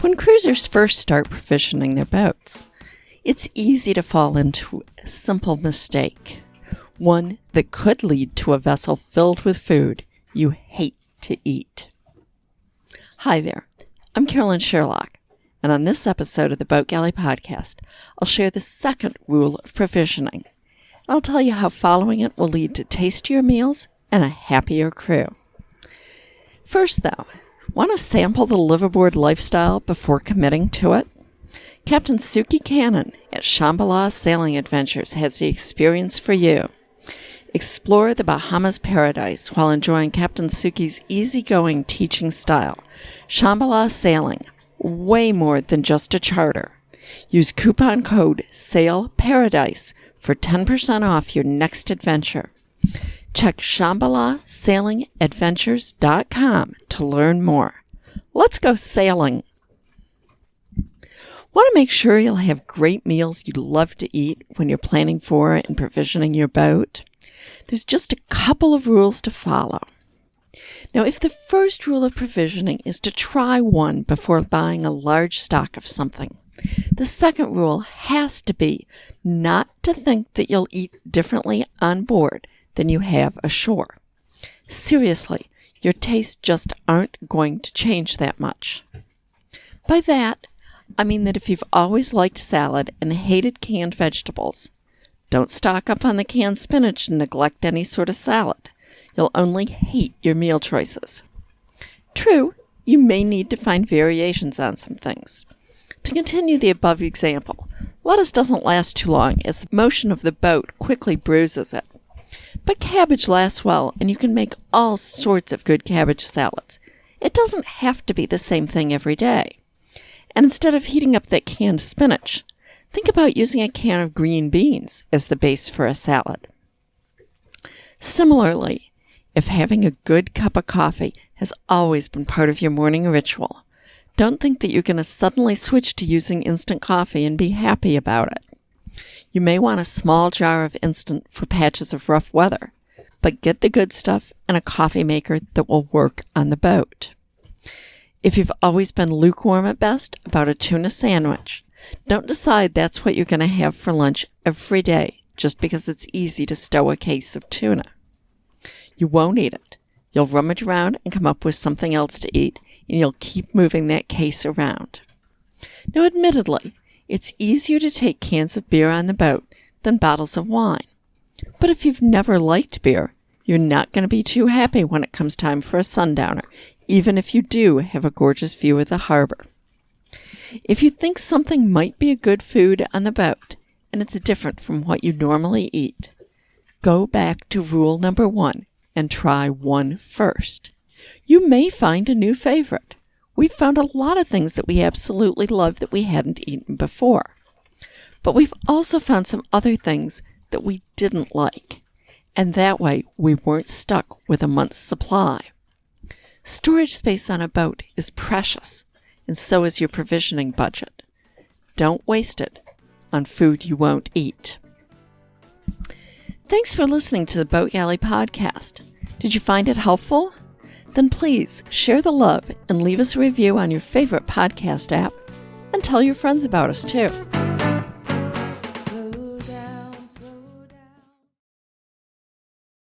When cruisers first start provisioning their boats, it's easy to fall into a simple mistake, one that could lead to a vessel filled with food you hate to eat. Hi there, I'm Carolyn Sherlock, and on this episode of the Boat Galley Podcast, I'll share the second rule of provisioning. I'll tell you how following it will lead to tastier meals and a happier crew. First, though, want to sample the liveaboard lifestyle before committing to it? Captain Suki Cannon at Shambhala Sailing Adventures has the experience for you. Explore the Bahamas paradise while enjoying Captain Suki's easygoing teaching style. Shambhala Sailing, way more than just a charter. Use coupon code SAILPARADISE for 10% off your next adventure. Check ShambhalaSailingAdventures.com to learn more. Let's go sailing. Want to make sure you'll have great meals you love to eat when you're planning for and provisioning your boat? There's just a couple of rules to follow. Now, if the first rule of provisioning is to try one before buying a large stock of something, the second rule has to be not to think that you'll eat differently on board than you have ashore. Seriously, your tastes just aren't going to change that much. By that, I mean that if you've always liked salad and hated canned vegetables, don't stock up on the canned spinach and neglect any sort of salad. You'll only hate your meal choices. True, you may need to find variations on some things. To continue the above example, lettuce doesn't last too long as the motion of the boat quickly bruises it. But cabbage lasts well, and you can make all sorts of good cabbage salads. It doesn't have to be the same thing every day. And instead of heating up that canned spinach, think about using a can of green beans as the base for a salad. Similarly, if having a good cup of coffee has always been part of your morning ritual, don't think that you're going to suddenly switch to using instant coffee and be happy about it. You may want a small jar of instant for patches of rough weather, but get the good stuff in a coffee maker that will work on the boat. If you've always been lukewarm at best about a tuna sandwich, don't decide that's what you're going to have for lunch every day just because it's easy to stow a case of tuna. You won't eat it. You'll rummage around and come up with something else to eat, and you'll keep moving that case around. Now, admittedly, it's easier to take cans of beer on the boat than bottles of wine. But if you've never liked beer, you're not going to be too happy when it comes time for a sundowner, even if you do have a gorgeous view of the harbor. If you think something might be a good food on the boat, and it's different from what you normally eat, go back to rule number 1 and try one first. You may find a new favorite. We've found a lot of things that we absolutely love that we hadn't eaten before. But we've also found some other things that we didn't like, and that way we weren't stuck with a month's supply. Storage space on a boat is precious, and so is your provisioning budget. Don't waste it on food you won't eat. Thanks for listening to the Boat Galley Podcast. Did you find it helpful? Then please share the love and leave us a review on your favorite podcast app, and tell your friends about us too.